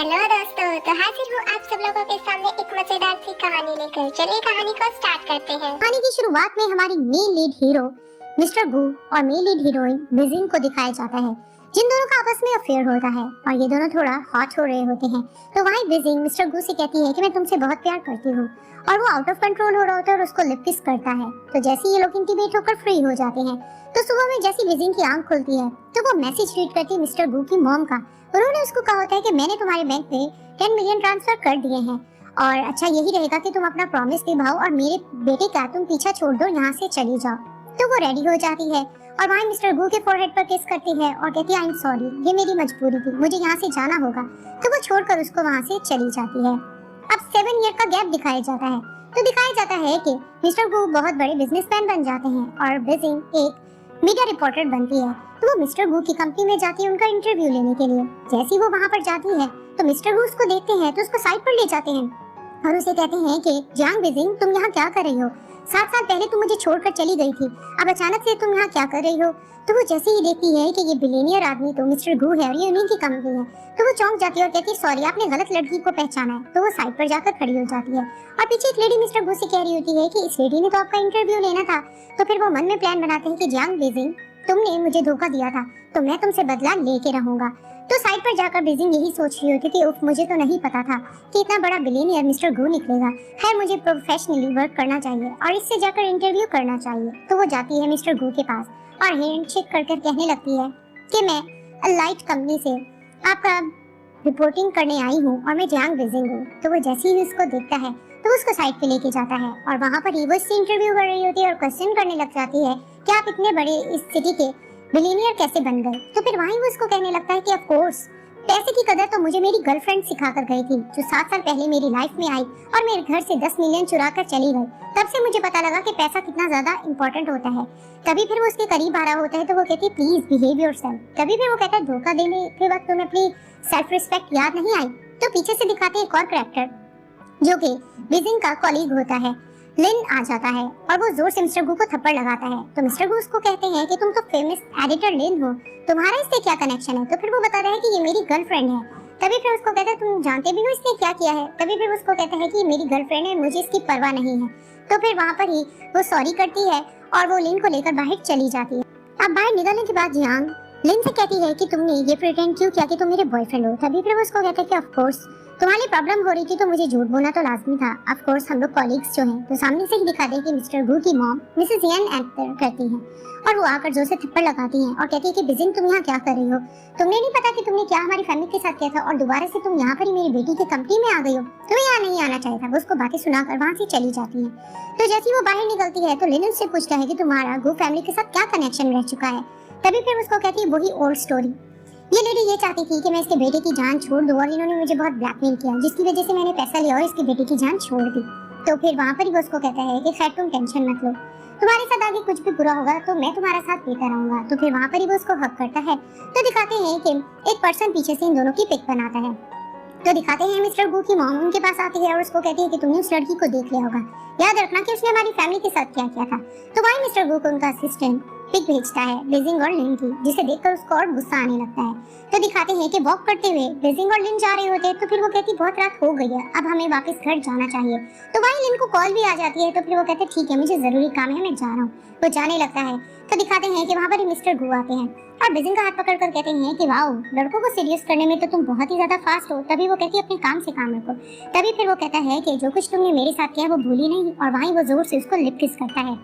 Hello दोस्तों, तो हाजिर हूँ आप सब लोगों के सामने एक मजेदार सी कहानी लेकर। चलिए कहानी को स्टार्ट करते हैं। कहानी की शुरुआत में हमारी मेन लीड हीरो मिस्टर गू और मेन लीड हीरोइन बिजिंग को दिखाया जाता है, जिन दोनों का आपस में अफेयर होता है और ये दोनों थोड़ा हॉट हो रहे होते हैं। तो वहीं बिजिंग मिस्टर गू से कहती है कि मैं तुमसे बहुत प्यार करती हूँ, और वो आउट ऑफ कंट्रोल हो रहा होता है और उसको लिप किस करता है। तो जैसे ये लोग इंटीमेट होकर फ्री हो जाते हैं, तो सुबह में जैसी बिजिंग की आंख खुलती है तो वो मैसेज रीड करती है मिस्टर गू की मॉम का। उन्होंने उसको कहा होता है कि मैंने तुम्हारे बैंक में 10 मिलियन ट्रांसफर कर दिए हैं, और अच्छा यही रहेगा कि तुम अपना प्रॉमिस निभाओ और मेरे बेटे का तुम पीछा छोड़ दो, यहाँ से चली जाओ। तो वो रेडी हो जाती है और वहाँ मिस्टर गू के फोरहेड पर किस करती है और कहती है आई एम सॉरी, ये मेरी मजबूरी थी, मुझे यहाँ से जाना होगा। तो वो छोड़कर उसको वहाँ से चली जाती है। अब 7 ईयर का गैप दिखाया जाता है। तो दिखाया जाता है कि मिस्टर गू बहुत बड़े बिजनेसमैन बन जाते हैं और बिजिंग एक मीडिया रिपोर्टर बनती है। तो वो मिस्टर गू की कंपनी में जाती है उनका इंटरव्यू लेने के लिए। जैसे ही वो वहाँ पर जाती है तो मिस्टर गू उसको देखते हैं तो उसको साइड पर ले जाते हैं और उसे कहते हैं कि जांग बिजिंग, तुम यहाँ क्या कर रही हो? 7 साल पहले तुम मुझे छोड़कर चली गई थी, अब अचानक से तुम यहाँ क्या कर रही हो? तो वो जैसे ही देखती है कि ये बिलियनियर आदमी तो मिस्टर गू है और ये उन्हीं की कंपनी है, तो वो चौंक जाती है और कहती है सॉरी, आपने गलत लड़की को पहचाना है। तो वो साइड पर जाकर खड़ी हो जाती है और पीछे एक लेडी मिस्टर गू से कह रही होती है कि इस लेडी ने तो आपका इंटरव्यू लेना था। तो फिर वो मन में प्लान बनाते हैं कि जांग बिजिंग, तुमने मुझे धोखा दिया था तो मैं तुमसे बदला लेके रहूंगा। तो साइड पर जाकर बिजिंग यही सोच रही होती थी, उफ, मुझे तो नहीं पता था कि इतना बड़ा बिलियनियर मिस्टर गू निकलेगा। है, मुझे प्रोफेशनली वर्क करना चाहिए और इससे जाकर इंटरव्यू करना चाहिए। तो वो जाती है मिस्टर गू के पास और हैंडशेक कर कहने लगती है कि मैं अलाइट कंपनी से आपका रिपोर्टिंग करने आई हूँ और मैं जांग बिजिंग हूँ। तो वो जैसे ही उसको देखता है तो उसको साइड पे लेके जाता है और वहाँ पर ही वो इससे इंटरव्यू कर रही होती है और क्वेश्चन करने लग जाती है कि आप इतने बड़े इस सिटी के बिलियनियर कैसे बन गए? तो फिर वहीं वो उसको कहने लगता है कि ऑफ कोर्स पैसे की कदर तो मुझे मेरी गर्लफ्रेंड सिखा कर गई थी, जो 7 साल पहले मेरी लाइफ में आई और मेरे घर से 10 मिलियन चुरा कर चली गई। तब से मुझे पता लगा कि पैसा कितना ज्यादा इंपॉर्टेंट होता है। तभी फिर वो उसके करीब आ रहा होता है तो वो कहती है प्लीज बिहेव योरसेल्फ। तभी फिर वो कहता है धोखा देने के वक्त तुम्हें अपनी सेल्फ रिस्पेक्ट याद नहीं आई? तो पीछे से दिखाते एक और कैरेक्टर जो कि बिजिंग का कॉलीग होता है, लिन आ जाता है और वो जोर से मिस्टर गू को थप्पड़ लगाता है। तो मिस्टर गू उसको कहते हैं कि तुम तो फेमस एडिटर लिन हो, तुम्हारा इससे क्या कनेक्शन है? तो फिर वो बताता है कि ये मेरी गर्लफ्रेंड है। तभी फिर उसको कहता है तुम जानते भी हो इसने क्या किया है? तभी फिर उसको कहता है कि ये मेरी गर्लफ्रेंड है, मुझे इसकी परवाह नहीं है। तो फिर वहाँ पर ही वो सॉरी करती है और वो लिन को लेकर बाहर चली जाती है। अब बाहर निकलने के बाद जियांग लिन से कहती है कि तुमने ये प्रिटेंड क्यों किया कि तुम मेरे बॉयफ्रेंड हो? तभी फिर वो उसको कहता है कि ऑफ कोर्स तुम्हारी प्रॉब्लम हो रही थी तो मुझे झूठ बोलना तो लाजमी था। ऑफ कोर्स हम लोग कॉलीग्स जो हैं, तो सामने से ही दिखा दे कि मिस्टर गू की मॉम मिसेस यन एंटर करती हैं और वो आकर जोर से थप्पड़ लगाती हैं और कहती है कि बिजिंग तुम यहाँ क्या कर रही हो? तुमने नहीं पता कि तुमने क्या हमारी फैमिली के साथ किया था और दोबारा से तुम यहाँ पर ही मेरी बेटी की कंपनी में आ गई हो? तुम्हें यहाँ नहीं आना चाहिए था। वो उसको बातें सुनाकर वहाँ से चली जाती है। तो जैसे ही वो बाहर निकलती है तो लिन से पूछता है कि तुम्हारा गू फैमिली के साथ क्या कनेक्शन रह चुका है? तभी फिर उसको कहती है वही ओल्ड स्टोरी, ये लेडी ये चाहती थी कि मैं इसके बेटे की जान छोड़ दूं और इन्होंने मुझे बहुत ब्लैकमेल किया, जिसकी वजह से मैंने पैसा लिया और इसके बेटे की जान छोड़ दी। तो फिर वहाँ पर ही वो उसको कहता है कि खैर तुम टेंशन मत लो, तुम्हारे साथ आगे कुछ भी बुरा होगा तो मैं तुम्हारा साथ देता रहूंगा। तो फिर वहाँ पर ही वो उसको हक करता है। तो दिखाते हैं कि एक पर्सन पीछे से इन दोनों की पिक बनाता है। तो दिखाते हैं मिस्टर गू की मॉम उनके पास आती है और उसको कहती है कि तुमने उस लड़की को देख लिया होगा, याद रखना कि उसने हमारी फैमिली के साथ क्या किया था। तो वहीं मिस्टर गू को उनका असिस्टेंट पिक भेजता है बिजिंग और लिन की, जिसे देखकर उसको और गुस्सा आने लगता है। तो दिखाते हैं कि वॉक करते हुए बिजिंग और लिन जा रहे होते हैं। तो फिर वो कहती बहुत रात हो गई है, अब हमें वापस घर जाना चाहिए। तो वहीं लिन को कॉल भी आ जाती है। तो फिर वो कहते ठीक है, मुझे जरूरी काम है, मैं जा रहा हूँ। वो जाने लगता है। तो दिखाते हैं कि वहाँ पर मिस्टर गू आते हैं और बिजिंग का हाथ पकड़कर कहते हैं कि वाओ, लड़कों को सीरियस करने में तो तुम बहुत ही ज्यादा फास्ट हो। तभी वो कहती है अपने काम से काम रखो। तभी फिर वो कहता है कि जो कुछ तुमने मेरे साथ किया वो भूली नहीं, और वहीं वो जोर से उसको लिप किस करता है।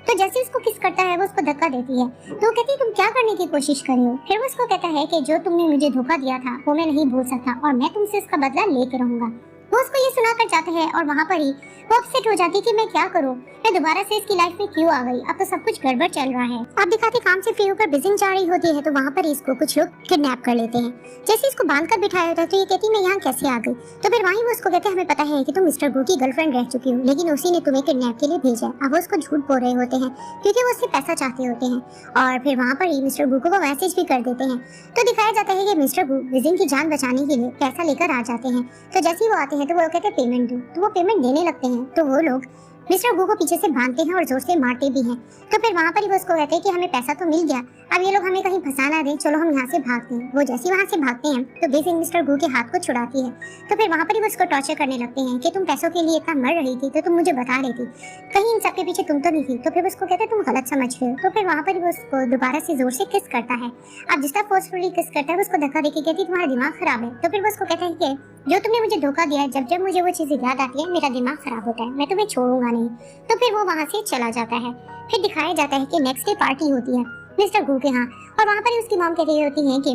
तो जैसे उसको किस करता है वो उसको धक्का देती है। तो वो कहती है तुम क्या करने की कोशिश कर रही हो? फिर वो उसको कहता है कि जो तुमने मुझे धोखा दिया था वो मैं नहीं भूल सकता और मैं तुमसे इसका बदला लेके रहूंगा। वो उसको ये सुनाकर जाते हैं और वहाँ पर ही वो अपसेट हो जाती है कि मैं क्या करूँ, मैं दोबारा से इसकी लाइफ में क्यों आ गई, अब तो सब कुछ गड़बड़ चल रहा है। अब दिखाते काम से फ्री होकर बिजिंग जा रही होती है तो वहाँ पर इसको कुछ लोग किडनैप कर लेते हैं। जैसे इसको बांधकर बिठाया होता है तो ये कहती मैं यहाँ कैसे आ गई? तो फिर वहीं वो उसको कहते हैं हमें पता है कि तुम मिस्टर गू की गर्लफ्रेंड रह चुकी हो, लेकिन उसी ने तुम्हें किडनैप के लिए भेजा। अब वो उसको झूठ बोल रहे होते हैं क्योंकि वो उससे पैसा चाहते होते हैं, और फिर वहाँ पर ही मिस्टर गू को वो मैसेज भी कर देते हैं। तो दिखाया जाता है कि मिस्टर गू बिजिंग की जान बचाने के लिए पैसा लेकर आ जाते हैं। तो जैसे ही वो आते हैं तो वो कहते हैं पेमेंट दो। तो वो पेमेंट देने लगते हैं। तो वो लोग मिस्टर गू को पीछे से बांधते हैं और जोर से मारते भी हैं। तो फिर वहाँ पर ही वो उसको कहते हैं कि हमें पैसा तो मिल गया, अब ये लोग हमें कहीं फंसा ना दें, चलो हम यहाँ से भागते हैं। वो जैसे वहाँ से भागते हैं तो बेसिंग मिस्टर गू के हाथ को छुड़ाती है। तो फिर वहाँ पर ही वो उसको टॉर्चर करने लगते हैं कि तुम पैसों के लिए इतना मर रही थी तो तुम मुझे बता रही थी, कहीं इन सबके पीछे तुम तो नहीं थी। तो फिर उसको कहते हैं तुम गलत समझ रहे हो। तो फिर वहाँ पर ही वो उसको दोबारा से जोर से किस करता है। अब जिस तरह फोर्सफुली किस करता है उसको धक्का देके कहती तुम्हारा दिमाग खराब है। तो फिर वो उसको कहता है कि जो तुमने मुझे धोखा दिया है, जब जब मुझे वो चीज़ याद आती है मेरा दिमाग खराब होता है, मैं तुम्हें छोड़ूंगा नहीं। तो फिर वो वहाँ से चला जाता है। फिर दिखाया जाता है कि नेक्स्ट डे पार्टी होती है मिस्टर गू के यहाँ, और वहाँ पर ही उसकी मॉम कह रही होती है कि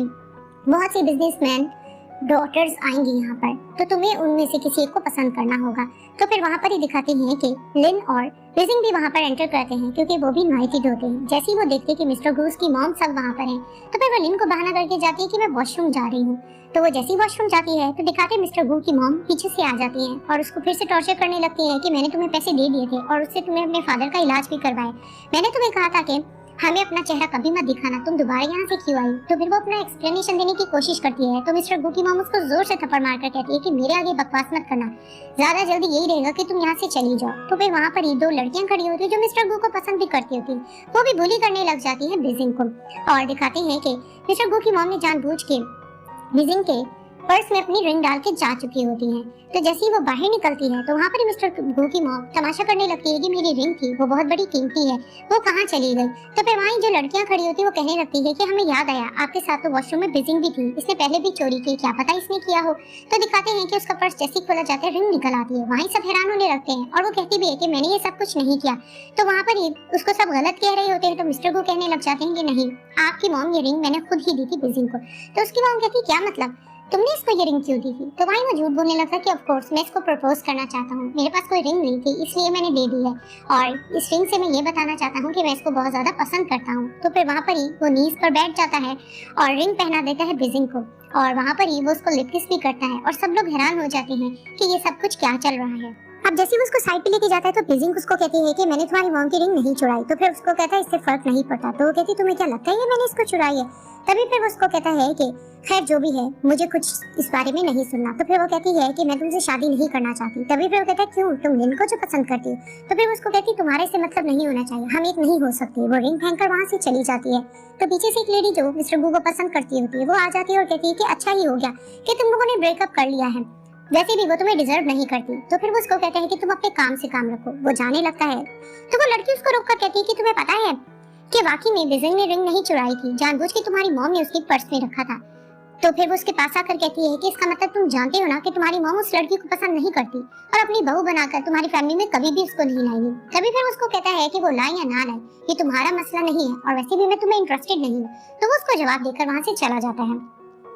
बहुत सी बिजनेसमैन डॉटर्स आएंगी यहाँ पर, तो तुम्हें उनमें से किसी एक को पसंद करना होगा। तो फिर वहाँ पर ही दिखाते हैं कि लिन और रिजिंग भी वहाँ पर एंटर करते हैं क्योंकि वो भी इनवाइटेड होते हैं। जैसे ही वो देखते हैं कि मिस्टर गूस की मॉम सब वहाँ पर हैं, तो फिर वो लिन को बहाना करके जाती है कि मैं वॉशरूम जा रही हूँ। तो वो जैसे ही वॉशरूम जाती है तो दिखाते मिस्टर गू की मॉम पीछे से आ जाती है और उसको फिर से टॉर्चर करने लगती है कि मैंने तुम्हें पैसे दे दिए थे और उससे तुम्हें अपने फादर का इलाज भी करवाया, मैंने तुम्हें कहा था कि हमें अपना चेहरा कभी मत दिखाना, तुम दोबारा यहाँ से क्यों आई। तो फिर वो अपना एक्सप्लेनेशन देने की कोशिश करती है। तो मिस्टर गू की मॉम उसको जोर से थप्पड़ मारकर कहती है कि मेरे आगे बकवास मत करना, ज्यादा जल्दी यही रहेगा कि तुम यहाँ से चली जाओ। तो फिर वहाँ पर ही दो लड़कियां खड़ी होती है जो मिस्टर गू को पसंद भी करती होती, वो भी बुली करने लग जाती है बिजिंग को, और दिखाते हैं कि मिस्टर गू की मॉम ने जानबूझ के बिजिंग के पर्स में अपनी रिंग डाल के जा चुकी होती हैं। तो जैसे ही वो बाहर निकलती है तो वहाँ पर मिस्टर गू की मॉम तमाशा करने लगती है कि मेरी रिंग थी, वो बहुत बड़ी कीमती है, वो कहाँ चली गई। तो फिर वहाँ जो लड़कियाँ खड़ी होती है वो कहने लगती है कि हमें याद आया आपके साथ तो वॉशरूम में बिजिंग भी थी, इसने पहले भी चोरी की, क्या पता इसने किया हो। तो दिखाते हैं कि उसका पर्स जैसे ही खोला जाता है रिंग निकल आती है। वहीं सब हैरान होने लगते हैं और वो कहती भी है कि मैंने ये सब कुछ नहीं किया। तो वहाँ पर ही उसको सब गलत कह रहे होते हैं। तो मिस्टर गू कहने लग जाते हैं कि नहीं, आपकी मॉम ये रिंग मैंने खुद ही दी थी बिजिंग को। तो उसकी मॉम कहती क्या मतलब, तुमने इसको ये रिंग क्यों दी थी। तो वहीं वो झूठ बोलने लगता कि ऑफ कोर्स मैं इसको प्रपोज करना चाहता हूँ, मेरे पास कोई रिंग नहीं थी इसलिए मैंने दे दी है, और इस रिंग से मैं ये बताना चाहता हूँ कि मैं इसको बहुत ज्यादा पसंद करता हूँ। तो फिर वहाँ पर ही वो नीज पर बैठ जाता है और रिंग पहना देता है बिजिंग को, और वहाँ पर ही वो उसको लिप किस भी करता है और सब लोग हैरान हो जाते हैं कि ये सब कुछ क्या चल रहा है। अब जैसे ही वो उसको साइड पे लेके जाता है तो बिजिंग उसको कहती है कि मैंने तुम्हारी मॉम की रिंग नहीं चुराई। तो फिर उसको कहता है इससे फर्क नहीं पड़ता। तो वो कहती तुम्हें क्या लगता है ये मैंने इसको चुराई है। तभी फिर वो उसको कहता है कि खैर जो भी है मुझे कुछ इस बारे में नहीं सुनना। तो फिर वो कहती है कि मैं तुमसे शादी नहीं करना चाहती। तभी फिर वो कहता है क्यों, तुम लिन को जो पसंद करती हो। तो फिर उसको कहती तुम्हारे से मतलब नहीं होना चाहिए, हम एक नहीं हो सकते। वो रिंग फेंक कर वहाँ से चली जाती है। तो पीछे से एक लेडी जो मिस्टर गू को पसंद करती होती है वो आ जाती है और कहती है कि अच्छा ही हो गया कि तुम लोगों ने ब्रेकअप कर लिया है, वैसे भी वो तुम्हें डिजर्व नहीं करती। तो फिर वो उसको कहते हैं कि तुम अपने काम से काम रखो। वो जाने लगता है तो वो लड़की उसको रोक कर कहती है कि तुम्हें पता है कि वाकई में बिजिंग ने रिंग नहीं चुराई थी, जानबूझ के तुम्हारी मॉम ने उसके पर्स में रखा था। तो फिर वो उसके पास आकर कहती है कि इसका मतलब तुम जानते हो ना कि तुम्हारी मॉम उस लड़की को पसंद नहीं करती और अपनी बहू बनाकर तुम्हारी फैमिली में कभी भी उसको नहीं लाएगी। तभी फिर उसको कहता है कि वो लाए या ना लाए ये तुम्हारा मसला नहीं है, और वैसे भी मैं तुम्हें इंटरेस्टेड नहीं हूँ। तो वो उसको जवाब देकर वहाँ से चला जाता है।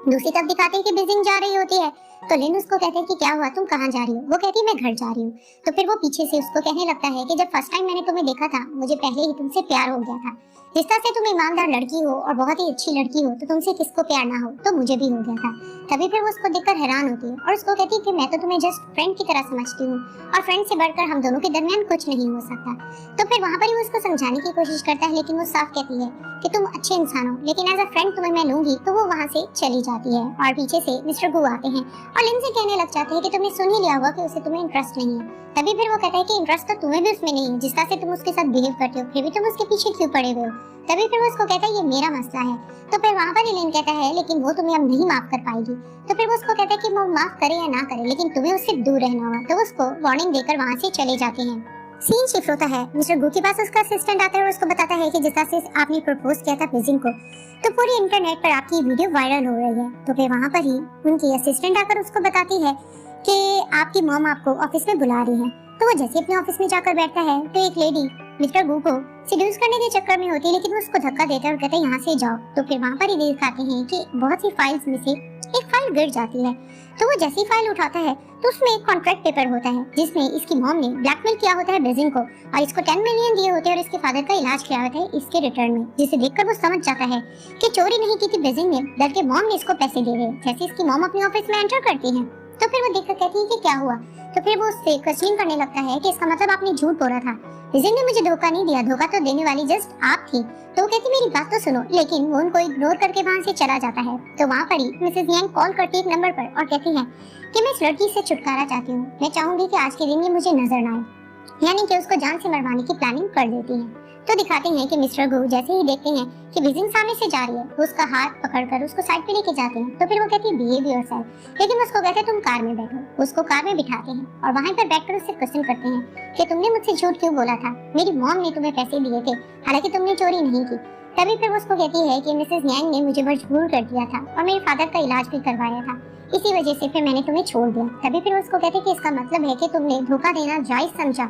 दूसरी तरफ दिखाते हैं कि बिजिंग जा रही होती है। तो लिन उसको कहते हैं कि क्या हुआ, तुम कहाँ जा रही हो। वो कहती है मैं घर जा रही हूँ। तो फिर वो पीछे से उसको कहने लगता है कि जब फर्स्ट टाइम मैंने तुम्हें देखा था मुझे पहले ही तुमसे प्यार हो गया था, जिस तरह से तुम ईमानदार लड़की हो और बहुत ही अच्छी लड़की हो तो तुमसे किसको प्यार ना हो, तो मुझे भी हो गया था। तभी फिर वो उसको देखकर हैरान होती है और उसको कहती है कि मैं तो तुम्हें जस्ट फ्रेंड की तरह समझती हूँ और फ्रेंड से बढ़कर हम दोनों के दरमियान कुछ नहीं हो सकता। तो फिर वहाँ पर ही वो उसको समझाने की कोशिश करता है लेकिन वो साफ कहती है कि तुम अच्छे इंसान हो लेकिन एज अ फ्रेंड तुम्हें मैं लूंगी। तो वो वहाँ से चली जाती है और पीछे से मिस्टर गू आते हैं और लिन से कहने लग जाते हैं कि तुमने सुन ही लिया होगा कि उसे तुम्हें इंटरेस्ट नहीं है। तभी फिर वो कहता है कि इंटरेस्ट तो तुम्हें भी उसमें नहीं है, जिस तरह से तुम उसके साथ बिहेव करते हो फिर भी तुम उसके पीछे क्यों पड़े हुए हो। तभी फिर वो उसको कहता है ये मेरा मसला है। तो फिर वहाँ पर लिन कहता है लेकिन वो तुम्हें अब नहीं माफ कर पाएगी। तो फिर वो उसको कहता है कि वो माफ करे या ना करे लेकिन तुम्हें उससे दूर रहना होगा। तो उसको वार्निंग देकर वहाँ से चले जाते हैं। सीन शिफ्ट होता है, मिस्टर गू के पास उसका असिस्टेंट आता है और उसको बताता है कि जिस तरह से आपने प्रपोज किया था बिजिंग को तो पूरी इंटरनेट पर आपकी वीडियो वायरल हो रही है। तो फिर वहाँ पर ही उनकी असिस्टेंट आकर उसको बताती है कि आपकी मॉम आपको ऑफिस में बुला रही है। तो वो जैसे अपने ऑफिस में जाकर बैठता है तो एक लेडी मिस्टर गू को सीड्यूस करने के चक्कर में होती है लेकिन वो उसको धक्का देता है और कहता है यहाँ से जाओ। तो फिर वहाँ पर ही दिखाते हैं कि बहुत सी फाइल्स में से एक फाइल गिर जाती है। तो वो जैसी फाइल उठाता है तो उसमें एक कॉन्ट्रैक्ट पेपर होता है जिसमें इसकी मॉम ने ब्लैकमेल किया होता है बिजिंग को और इसको 10 मिलियन दिए होते हैं और इसके फादर का इलाज किया होता है इसके रिटर्न में, जिसे देखकर वो समझ जाता है कि चोरी नहीं की थी बिजिंग ने बल्कि मॉम ने इसको पैसे दे दिए। जैसे इसकी मॉम अपने ऑफिस में एंटर करती है तो फिर वो देखकर कहती है कि क्या हुआ। तो फिर वो उससे क्वेश्चनिंग करने लगता है कि इसका मतलब आपने झूठ बोला था, बिजिंग ने मुझे धोखा नहीं दिया, धोखा तो देने वाली जस्ट आप थी। तो वो कहती मेरी बात तो सुनो, लेकिन वो उनको इग्नोर करके वहाँ से चला जाता है। तो वहाँ पर ही मिसेस यांग कॉल करती है एक नंबर पर और कहती है कि मैं इस लड़की से छुटकारा चाहती हूँ, मैं चाहूंगी कि आज के दिन ये मुझे नजर ना आए। यानी कि उसको जान से मरवाने की प्लानिंग कर देती है। तो दिखाते हैं कि मिस्टर गू जैसे ही देखते हैं कि बिजिंग सामने से जा रही है, वो उसका हाथ पकड़कर उसको साइड पे लेके जाते हैं। तो फिर वो कहती है बिहेव योरसेल्फ, लेकिन उसको कहते हैं तुम कार में बैठो। उसको कार में बिठाते हैं और वहां पर बैठकर उससे क्वेश्चन करते हैं कि तुमने मुझसे झूठ क्यों बोला था, मेरी मॉम ने तुम्हें पैसे दिए थे, हालांकि तुमने चोरी नहीं की। तभी फिर वो उसको कहती है कि मिसेस यांग ने मुझे मजबूर कर दिया था और मेरे फादर का इलाज भी करवाया था, इसी वजह से फिर मैंने तुम्हें छोड़ दिया। तभी फिर उसको कहते कि इसका मतलब है कि तुमने धोखा देना जायज समझा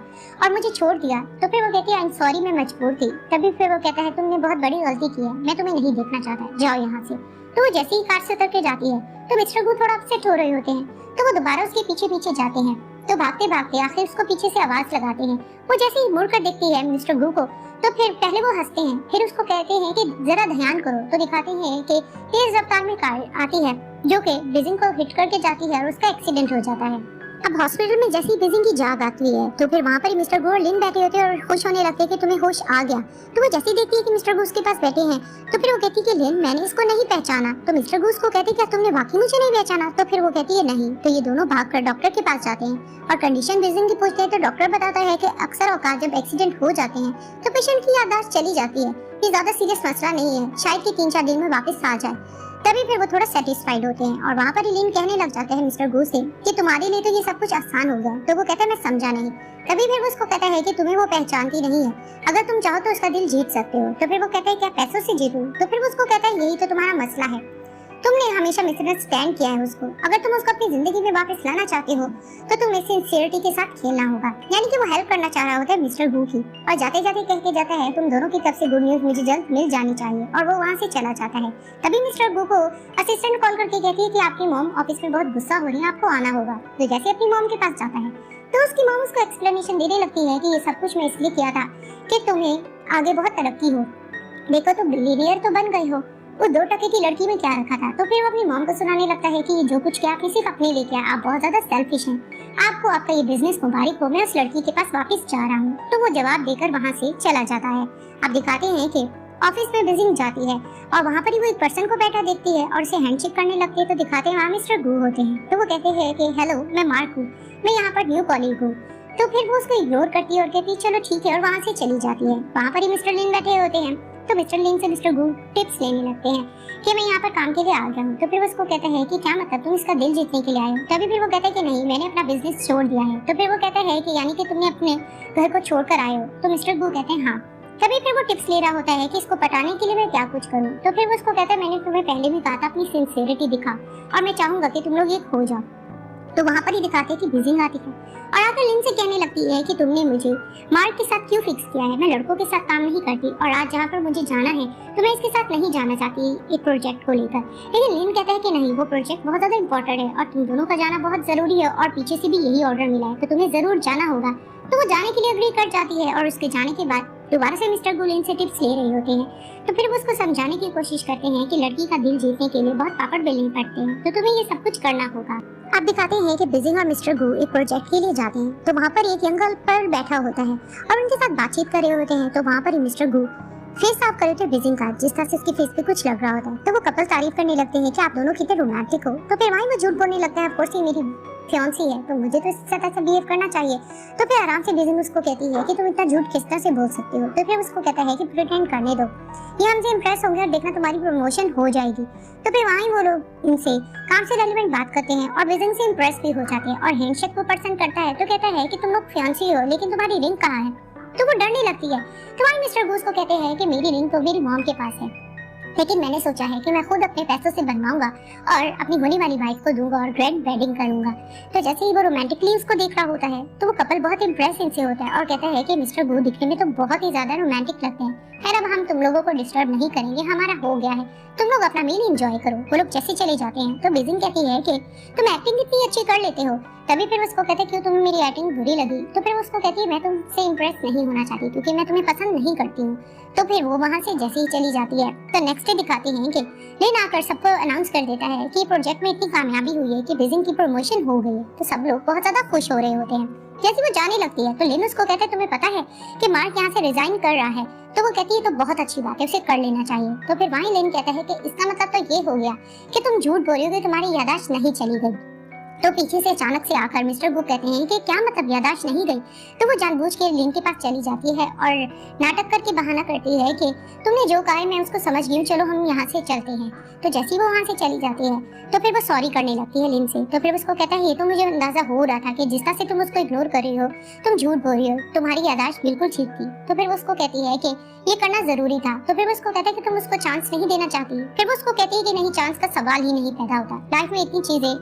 और मुझे छोड़ दिया। तो फिर वो कहती है आई एम सॉरी, मैं मजबूर थी। तभी फिर वो कहता है तुमने बहुत बड़ी गलती की है, मैं तुम्हें नहीं देखना चाहता, जाओ यहाँ से। तो वो जैसे ही कार से उतर के जाती है तो मिस्टर गू थोड़ा अपसेट हो रहे होते हैं, तो वो दोबारा उसके पीछे पीछे जाते हैं। तो भागते भागते आखिर उसको पीछे से आवाज लगाते हैं। वो जैसे ही मुड़कर देखती है मिस्टर गू को, तो फिर पहले वो हंसते हैं, फिर उसको कहते हैं कि जरा ध्यान करो। तो दिखाते हैं कि तेज रफ्तार में कार आती है जो कि बिजिंग को हिट करके जाती है और उसका एक्सीडेंट हो जाता है। अब हॉस्पिटल में जैसे ही बिजिंग की जाग आती है तो फिर वहाँ पर ही मिस्टर गू और लिन बैठे होते हैं और खुश होने लगते हैं कि तुम्हें होश आ गया। तो वो जैसे ही देखती है कि मिस्टर गू उसके पास बैठे हैं तो फिर वो कहती है कि लिन मैंने इसको नहीं पहचाना। तो मिस्टर गू उसको कहते हैं क्या तुमने वाकई मुझे नहीं पहचाना? तो फिर वो कहती है नहीं। तो ये दोनों भागकर डॉक्टर के पास जाते हैं और कंडीशन बिजिंग की पूछते हैं। तो डॉक्टर बताता है कि अक्सर औकात जब एक्सीडेंट हो जाते हैं तो पेशेंट की याददाश्त चली जाती है, ये ज्यादा सीरियस मसला नहीं है, शायद कि 3-4 दिन में वापस आ जाए। तभी फिर वो थोड़ा सेटिस्फाइड होते हैं और वहाँ पर लिन कहने लग जाता है मिस्टर गू से कि तुम्हारे लिए तो ये सब कुछ आसान हो गया। तो वो कहता है मैं समझा नहीं। तभी फिर वो उसको कहता है कि तुम्हें वो पहचानती नहीं है, अगर तुम चाहो तो उसका दिल जीत सकते हो। तो फिर वो कहता है क्या पैसों से जीतूं? तो फिर वो उसको कहता है यही तो तुम्हारा मसला है, तुमने हमेशा मिसअंडरस्टैंड किया है उसको। अगर तुम उसको अपनी जिंदगी में वापस लाना चाहते हो तो तुम्हें सिंसियरिटी के साथ खेलना होगा। यानी कि वो हेल्प करना चाह रहा होता है मिस्टर गू की और जाते जाते कह के जाता है तुम दोनों की तरफ से गुड न्यूज मुझे जल्द मिल जानी चाहिए, और वो वहाँ से चला जाता है। तभी मिस्टर गू को असिस्टेंट कॉल करके कहती है कि आपकी मॉम ऑफिस में बहुत गुस्सा हो रही है, आपको आना होगा। तो जैसे अपनी मॉम के पास जाता है तो उसकी मॉम उसको एक्सप्लेनेशन देने लगती है कि ये सब कुछ मैं इसलिए किया था कि तुम्हें आगे बहुत तरक्की हो, देखो तुम बिलियनियर तो बन गई हो, वो 2 टके की लड़की में क्या रखा था। तो फिर वो अपनी मॉम को सुनाने लगता है कि ये जो कुछ किया आपने सिर्फ अपने लिए किया, आप बहुत ज्यादा सेल्फिश हैं, आपको आपका ये बिजनेस मुबारक हो, मैं उस लड़की के पास वापस जा रहा हूँ। तो वो जवाब देकर वहाँ से चला जाता है। अब दिखाते हैं कि ऑफिस में बिजिंग जाती है और वहाँ पर ही वो एक पर्सन को बैठा देखती है और उसे हैंडशेक करने लगती है। तो दिखाते हैं वहाँ मिस्टर गू होते हैं। तो वो कहते हैं कि हेलो मैं मार्क हूँ, मैं यहाँ पर न्यू कॉलीग हूँ। तो फिर वो उसको इग्नोर करती है और कहती है चलो ठीक है, और वहाँ से चली जाती है। वहाँ पर ही मिस्टर लिन बैठे होते हैं। तो मिस्टर लिन से मिस्टर गू टिप्स लेने लगते हैं कि मैं यहाँ पर काम के लिए आ गया हूँ। तो फिर वो उसको कहता है कि क्या मतलब तुम इसका दिल जीतने के लिए आए हो? तभी फिर वो कहता है कि नहीं, मैंने अपना बिजनेस छोड़ दिया है। तो फिर वो कहता है कि यानी कि तुमने अपने घर को छोड़कर आए हो? तो मिस्टर गू कहते हैं हाँ। तभी फिर वो टिप्स ले रहा होता है कि इसको पटाने के लिए मैं क्या कुछ करूँ। तो फिर वो उसको कहता है मैंने तुम्हें पहले भी कहा था अपनी सिंसियरिटी दिखा और मैं चाहूंगा कि तुम लोग ये खो जाओ। तो वहाँ पर ही दिखाते हैं कि बिजिंग आती है और आकर लिन से कहने लगती है कि तुमने मुझे मार्क के साथ क्यों फिक्स किया है, मैं लड़कों के साथ काम नहीं करती और आज जहाँ पर मुझे जाना है तो मैं इसके साथ नहीं जाना चाहती एक प्रोजेक्ट को लेकर। लेकिन लिन कहता है कि नहीं, वो प्रोजेक्ट बहुत ज्यादा इंपॉर्टेंट है और तुम दोनों का जाना बहुत जरूरी है और पीछे से भी यही ऑर्डर मिला है तो तुम्हें जरूर जाना होगा। तो वो जाने के लिए अग्री कर जाती है और उसके जाने के बाद दोबारा से मिस्टर गू लिन से टिप्स ले रहे होते हैं। तो फिर वो उसको समझाने की कोशिश करते हैं कि लड़की का दिल जीतने के लिए बहुत पापड़ बेलने पड़ते हैं, तो तुम्हें ये सब कुछ करना होगा। अब दिखाते हैं कि बिजिंग और मिस्टर गू एक प्रोजेक्ट के लिए जाते हैं। तो वहाँ पर एक यंगल पर बैठा होता है और उनके साथ बातचीत कर रहे होते हैं। तो वहाँ पर ही मिस्टर गू फेस साफ कर रहे थे बिजिंग का, जिस तरह से उसके फेस पे कुछ लग रहा होता है। तो वो कपल तारीफ करने लगते हैं कि आप दोनों कितने रोमांटिक हो। तो फिर वहीं वो झूठ बोलने लगता है, ऑफ कोर्स ये मेरी फियांसी है तो मुझे तो इस तरह से बिहेव करना चाहिए। तो फिर आराम से बिजिंग उसको कहती है कि तुम इतना झूठ किस तरह से बोल सकते हो। तो फिर उसको कहता है कि प्रिटेंड करने दो, ये हमसे इम्प्रेस होंगे और देखना तुम्हारी प्रमोशन हो जाएगी। तो फिर वहीं वो लोग इनसे काम से रेलेवेंट बात करते हैं और बिजिंग से इम्प्रेस भी हो जाते हैं और हैंडशेक को पसंद करता है। तो कहता है कि तुम लोग फियांसी हो लेकिन तुम्हारी रिंग कहाँ है? तो वो डरने लगती है। तो वहीं मिस्टर गूस को कहते हैं कि मेरी रिंग तो मेरी मॉम के पास है, लेकिन मैंने सोचा है कि मैं खुद अपने पैसों से बनवाऊंगा और अपनी होने वाली वाइफ को दूंगा और ग्रैंड वेडिंग करूंगा। तो जैसे ही वो रोमांटिकली उसको देख रहा होता है तो वो कपल बहुत इंप्रेस इनसे होता है और कहता है कि मिस्टर गू दिखने में तो बहुत ही ज्यादा रोमांटिक लगते हैं। खैर अब हम तुम लोगों को डिस्टर्ब नहीं करेंगे, हमारा हो गया है, तुम लोग अपना मील एंजॉय करो। वो लोग जैसे चले जाते हैं तो बिजिंग कहती है कि तुम एक्टिंग इतनी अच्छी कर लेते हो। तभी फिर उसको कहते हैं क्यों तुम्हें मेरी एक्टिंग बुरी लगी? तो फिर उसको कहती है मैं तुमसे इंप्रेस नहीं होना चाहती क्योंकि मैं तुम्हें पसंद नहीं करती हूँ। तो फिर वो वहाँ से जैसे ही चली जाती है तो नेक्स्ट डे दिखाते हैं कि लिन आकर सबको अनाउंस कर देता है कि प्रोजेक्ट में इतनी कामयाबी हुई है कि बिजिंग की प्रमोशन हो गई है। तो सब लोग बहुत ज्यादा खुश हो रहे होते हैं। जैसे वो जाने लगती है तो लिन उसको कहता है तुम्हें पता है कि मार्क यहाँ से रिजाइन कर रहा है? तो वो कहती है तो बहुत अच्छी बात है, उसे कर लेना चाहिए। तो फिर वहीं लिन कहता है कि इसका मतलब तो ये हो गया कि तुम झूठ बोल रही हो कि तुम्हारी याददाश्त नहीं चली गई। तो पीछे से अचानक से आकर मिस्टर गू कहते हैं कि क्या मतलब याददाश्त नहीं गई। तो वो जानबूझ के लिन के पास चली जाती है और नाटक करके बहाना करती है कि तुमने जो कहा है मैं उसको समझ गई हूँ, चलो हम यहाँ से चलते हैं। तो जैसे ही वो वहाँ से चली जाती है तो फिर वो सॉरी करने लगती है लिन से। तो फिर उसको कहता है ये तो मुझे अंदाजा हो रहा था कि जिस तरह से तुम उसको इग्नोर कर रही हो, तुम झूठ बोल रही हो, तुम्हारी याददाश्त बिल्कुल ठीक थी। तो फिर वो उसको कहती है कि ये करना जरूरी था। तो फिर वो उसको कहता है कि तुम उसको चांस नहीं देना चाहती। फिर वो उसको कहती है कि नहीं, चांस का सवाल ही नहीं पैदा होता। लाइफ में इतनी चीजें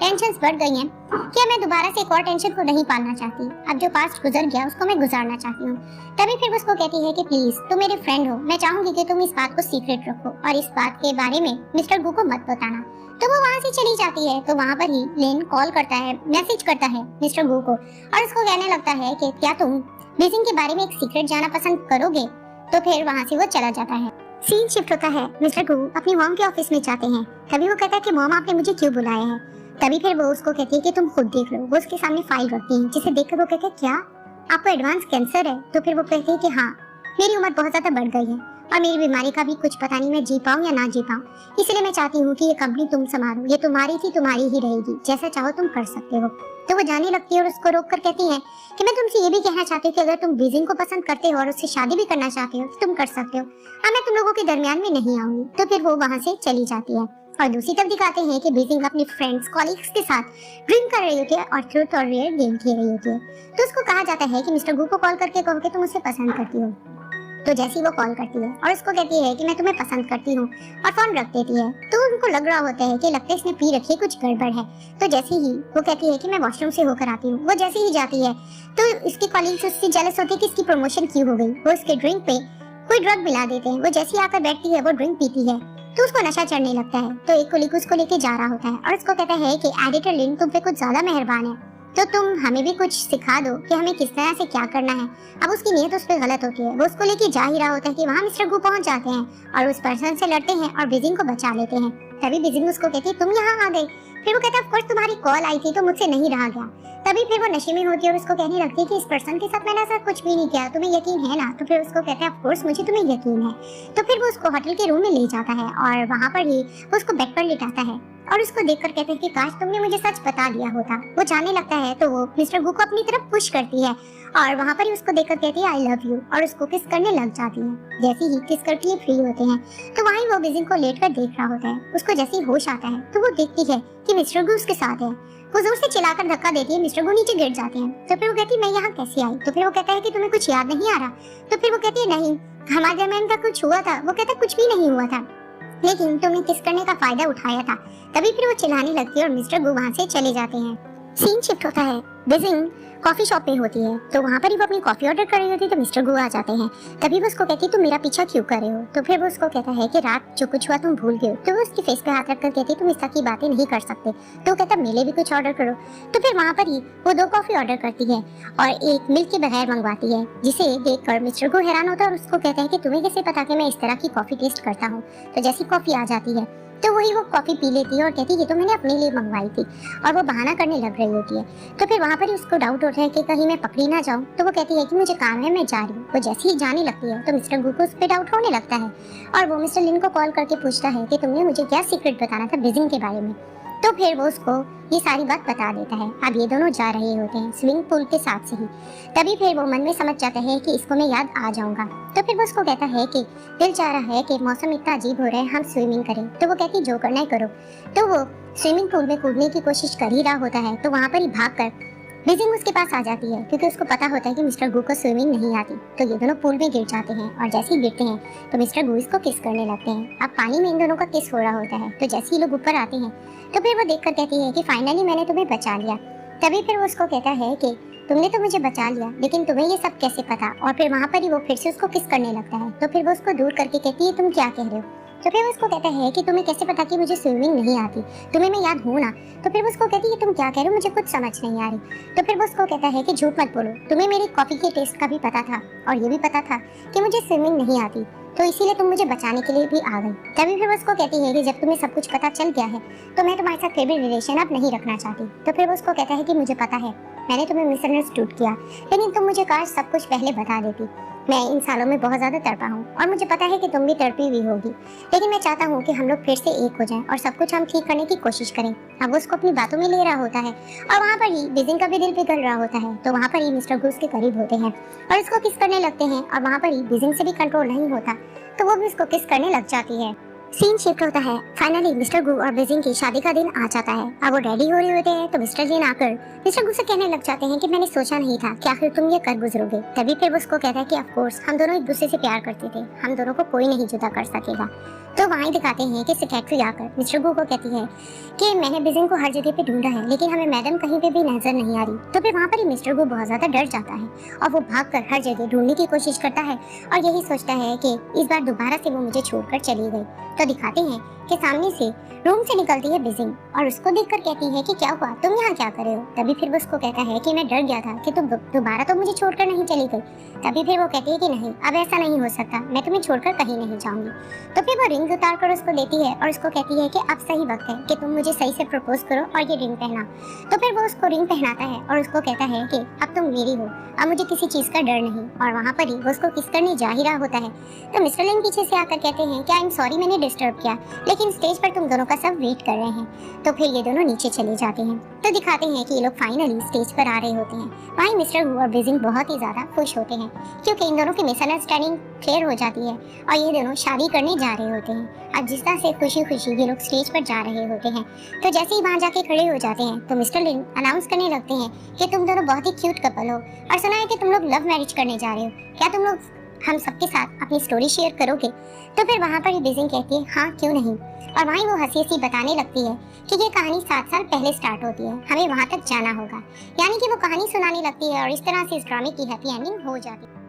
टेंशन्स बढ़ गई हैं कि मैं दोबारा से एक और टेंशन को नहीं पालना चाहती। अब जो पास्ट गुजर गया उसको मैं गुजारना चाहती हूँ। तभी फिर उसको कहती है कि प्लीज तुम मेरे फ्रेंड हो, मैं चाहूंगी कि तुम इस बात को सीक्रेट रखो और इस बात के बारे में मिस्टर गू को मत बताना। तो वो वहाँ से चली जाती है। तो वहाँ पर ही लेन कॉल करता है, मैसेज करता है मिस्टर गू को और उसको कहने लगता है कि क्या तुम बेजिंग के बारे में एक सीक्रेट जाना पसंद करोगे। तो फिर वहाँ से वो चला जाता है। सीन शिफ्ट होता है। मिस्टर गू अपनी मॉम के ऑफिस में जाते हैं। तभी वो कहता है कि मॉम आपने मुझे क्यों बुलाया है। तभी फिर वो उसको कहती है कि तुम खुद देख लो। वो उसके सामने फाइल रखती है जिसे देखकर वो कहते हैं क्या आपको एडवांस कैंसर है। तो फिर वो कहती है कि हाँ, मेरी उम्र बहुत ज्यादा बढ़ गई है और मेरी बीमारी का भी कुछ पता नहीं मैं जी पाऊँ या ना जी पाऊँ, इसलिए मैं चाहती हूँ कि ये कंपनी तुम संभालो, ये तुम्हारी थी, तुम्हारी ही रहेगी, जैसा चाहो तुम कर सकते हो। तो वो जाने लगती है और उसको रोक कर कहती है कि मैं तुमसे ये भी कहना चाहती हूँ कि अगर तुम बीजिंग को पसंद करते हो और उससे शादी भी करना चाहते हो तो तुम कर सकते हो, अब मैं तुम लोगों के दरमियान में नहीं आऊंगी। तो फिर वो वहाँ से चली जाती है और दूसरी तरफ दिखाते हैं कि बीजिंग अपने फ्रेंड्स कॉलीग्स के साथ ड्रिंक कर रही होती है और ट्रूथ और डेयर गेम खेल रही होती है। तो उसको कहा जाता है कि मिस्टर गू को कॉल करके कहो कि तुम उसे पसंद करती हो। तो जैसी वो कॉल करती है और उसको कहती है कि मैं तुम्हें पसंद करती हूँ और फोन रख देती है। तो उनको लग रहा होता है कि लगता है इसने पी रखी है, कुछ गड़बड़ है। तो जैसे ही वो कहती है कि मैं वॉशरूम से होकर आती हूँ, वो जैसे ही जाती है तो इसके कॉलीग्स उससे जेलस होते हैं कि इसकी प्रमोशन क्यों हो गई। वो उसके ड्रिंक पे कोई ड्रग मिला देते हैं। वो जैसे ही आकर बैठती है वो ड्रिंक पीती है तो उसको नशा चढ़ने लगता है। तो एक कोलीग उसको लेके जा रहा होता है और उसको कहता है कि एडिटर लिन तुम पे कुछ ज्यादा मेहरबान है, तो तुम हमें भी कुछ सिखा दो कि हमें किस तरह से क्या करना है। अब उसकी नीयत उस पर गलत होती है। वो उसको लेके जा ही रहा होता है कि वहाँ मिस्टर गू पहुंच जाते हैं और उस पर्सन से लड़ते हैं और बीजिंग को बचा लेते हैं। तभी बीजिंग उसको कहती है तुम यहाँ आ गई। फिर वो कहता है ऑफ कोर्स तुम्हारी कॉल आई थी तो मुझसे नहीं रहा गया। तभी फिर वो नशे में होती है और उसको कहने लगती है कि इस पर्सन के साथ मैंने ऐसा कुछ भी नहीं किया, तुम्हें यकीन है ना। तो फिर उसको कहता है ऑफ कोर्स मुझे तुम्हें यकीन है। तो फिर वो उसको होटल के रूम में ले जाता है और वहाँ पर ही वो उसको बेड पर लिटाता है और उसको देखकर कहते हैं कि काश तुमने मुझे सच बता दिया होता। वो जाने लगता है तो वो मिस्टर गू को अपनी तरफ पुश करती है और वहाँ पर ही उसको देखकर कहती है आई लव यू और उसको किस करने लग जाती है। जैसे ही किस करके फ्री होते हैं तो वहीं वो बीजिंग को लेटकर देख रहा होता है। उसको जैसे ही होश आता है तो वो देखती है कि मिस्टर गू उसके साथ है। वो जोर से चिल्लाकर धक्का देती है, मिस्टर गू नीचे गिर जाते हैं। तो फिर वो कहती है मैं यहाँ कैसे आई। तो फिर वो कहता है कि तुम्हें कुछ याद नहीं आ रहा। तो फिर वो कहती है नहीं, हमारे दरमियान का कुछ हुआ था। वो कहता है कुछ भी नहीं हुआ था, लेकिन तुमने किस करने का फायदा उठाया था। तभी फिर वो चिल्लाने लगती है और मिस्टर गू वहाँ से चले जाते हैं। सीन शिफ्ट होता है। बीजिंग कॉफी शॉप में होती है तो वहाँ पर ही वो अपनी कॉफी ऑर्डर कर रही होती है तो मिस्टर गू आ जाते हैं। तभी वो उसको कहती है तुम मेरा पीछा क्यों कर रहे हो। तो फिर वो उसको कहता है कि रात जो कुछ हुआ तुम भूल गए हो। तो वो उसकी फेस पे हाथ रखकर कहती है तुम इस तरह की बातें नहीं कर सकते। तो वो कहता मेरे लिए भी कुछ ऑर्डर करो। तो फिर वहाँ पर ही वो 2 कॉफी ऑर्डर करती है और एक मिल्क के बगैर मंगवाती है, जिसे देखकर मिस्टर गू हैरान होता है और उसको कहता है कि तुम्हें कैसे पता कि मैं इस तरह की कॉफी टेस्ट करता हूँ। तो जैसी कॉफी आ जाती है तो वही वो कॉफी पी लेती है और कहती है कि तो मैंने अपने लिए मंगवाई थी और वो बहाना करने लग रही होती है। तो फिर वहाँ पर ही उसको डाउट होता है कि कहीं मैं पकड़ी ना जाऊँ। तो वो कहती है कि मुझे काम है, मैं जा रही हूँ। वो जैसे ही जाने लगती है तो मिस्टर गू को उस पर डाउट होने लगता है और वो मिस्टर लिन को कॉल करके पूछता है कि तुमने मुझे क्या सीक्रेट बताना था बीजिंग के बारे में। तो फिर वो उसको ये सारी बात बता देता है। अब ये दोनों जा रहे होते हैं स्विमिंग पूल के साथ से ही। तभी फिर वो मन में समझ जाता है कि इसको मैं याद आ जाऊंगा। तो फिर वो उसको कहता है कि दिल चाह रहा है कि मौसम इतना अजीब हो रहा है, हम स्विमिंग करें। तो वो कहती जो करना है करो। तो वो स्विमिंग पूल में कूदने की कोशिश कर ही रहा होता है तो वहाँ पर ही भागकर बीजिंग उसके पास आ जाती है क्योंकि उसको पता होता है कि मिस्टर गू को स्विमिंग नहीं आती। तो ये दोनों पूल में गिर जाते हैं और जैसे ही गिरते हैं तो मिस्टर गू इसको किस करने लगते हैं। अब पानी में इन दोनों का किस हो रहा होता है। तो जैसे ही लोग ऊपर आते हैं तो फिर वो देखकर कहती है कि फाइनली मैंने तुम्हें बचा लिया। तभी फिर वो उसको कहता है कि तुमने तो मुझे बचा लिया, लेकिन तुम्हें ये सब कैसे पता। और फिर वहाँ पर ही वो फिर से उसको किस करने लगता है। तो फिर वो उसको दूर करके कहती है तुम क्या कह रहे हो। तो फिर वो उसको कहता है कि तुम्हें कैसे पता कि मुझे स्विमिंग नहीं आती, तुम्हें मैं याद हूँ ना। तो फिर वो उसको कहती है तुम क्या कह रहे हो, मुझे कुछ समझ नहीं आ रही। तो फिर वो उसको कहता है कि झूठ मत बोलो, तुम्हें मेरी कॉफी के टेस्ट का भी पता था और ये भी पता था कि मुझे स्विमिंग नहीं आती, तो इसीलिए तुम मुझे बचाने के लिए भी आ गई। तभी फिर वो उसको कहती है कि जब तुम्हें सब कुछ पता चल गया है तो मैं तुम्हारे साथ फिर भी रिलेशन अब नहीं रखना चाहती। तो फिर वो उसको कहता है कि मुझे पता है मैंने तुम्हें मिसअंडरस्टूड किया, लेकिन तुम मुझे काश सब कुछ पहले बता देती। मैं इन सालों में बहुत ज्यादा तड़पा हूँ और मुझे पता है कि तुम भी तड़पी हुई होगी, लेकिन मैं चाहता हूँ कि हम लोग फिर से एक हो जाएं और सब कुछ हम ठीक करने की कोशिश करें। अब वो उसको अपनी बातों में ले रहा होता है और वहाँ पर ही बिजिंग का भी दिल पिघल रहा होता है। तो वहाँ पर ही मिस्टर गू उसके करीब होते हैं और उसको किस करने लगते हैं और वहाँ पर ही बिजिंग से भी कंट्रोल नहीं होता तो वो भी उसको किस करने लग जाती है। सीन शिफ्ट होता है। फाइनली मिस्टर गू और बिजिंग की शादी का दिन आ जाता है। अब वो रेडी हो रहे होते हैं तो मिस्टर लिन आकर मिस्टर गू से कहने लग जाते हैं कि मैंने सोचा नहीं था कि आखिर तुम ये कर गुजरोगे। तभी फिर वो उसको कहता है कि ऑफ कोर्स हम दोनों एक दूसरे से प्यार करते थे, हम दोनों को कोई नहीं जुदा कर सकेगा। तो वहीं दिखाते हैं कि सेक्रेटरी आकर मिस्टर गू को कहती है कि मैंने बिजिंग को हर जगह पे ढूंढा है लेकिन हमें मैडम कहीं पे भी नजर नहीं आ रही। तो फिर वहाँ पर ही मिस्टर गू बहुत ज्यादा डर जाता है और वो भागकर हर जगह ढूंढने की कोशिश करता है और यही सोचता है कि इस बार दोबारा से वो मुझे छोड़कर चली गई। तो दिखाते हैं कि सामने से रूम से निकलती है बिजिंग और उसको देखकर कहती है कि क्या हुआ, तुम यहाँ क्या कर रहे हो। तभी फिर वो उसको कहता है कि मैं डर गया था कि तुम दोबारा तो मुझे छोड़कर नहीं चली गई। तभी फिर वो कहती है कि नहीं, अब ऐसा नहीं हो सकता, मैं तुम्हें छोड़कर कहीं नहीं जाऊंगी। तो फिर वो रिंग उतार कर उसको देती है और उसको कहती है कि अब सही वक्त है कि तुम मुझे सही से प्रपोज करो और ये रिंग पहना। तो फिर वो उसको रिंग पहनाता है और उसको कहता है कि अब तुम मेरी हो, अब मुझे किसी चीज का डर नहीं। और वहाँ पर ही वो उसको किस करने जा ही रहा होता है तो मिस्टर लिन पीछे से आकर कहते हैं कि आई एम सॉरी मैंने डिस्टर्ब किया, लेकिन स्टेज पर तुम दोनों का सब वेट कर रहे हैं। तो फिर ये दोनों नीचे चले जाते हैं। तो दिखाते हैं कि ये लोग फाइनली स्टेज पर आ रहे होते हैं। वहीं मिस्टर गू और बिजिंग बहुत ही ज्यादा खुश होते हैं क्योंकि इन दोनों की मिसअंडरस्टैंडिंग क्लियर हो जाती है और ये दोनों शादी करने जा रहे होते हैं। अब जिस तरह से खुशी खुशी ये लोग स्टेज पर जा रहे होते हैं तो जैसे ही वहाँ जाके खड़े हो जाते हैं तो मिस्टर लिन अनाउंस करने लगते हैं कि तुम दोनों बहुत ही क्यूट कपल हो और सुना है कि तुम लोग लव मैरिज करने जा रहे हो, क्या तुम लोग हम सबके साथ अपनी स्टोरी शेयर करोगे। तो फिर वहाँ पर ही बिजिंग कहती है हाँ क्यों नहीं। और वहीं वो हंसी हंसी बताने लगती है कि ये कहानी 7 साल पहले स्टार्ट होती है, हमें वहाँ तक जाना होगा। यानी कि वो कहानी सुनाने लगती है और इस तरह से इस ड्रामे की हैप्पी एंडिंग हो जाती है।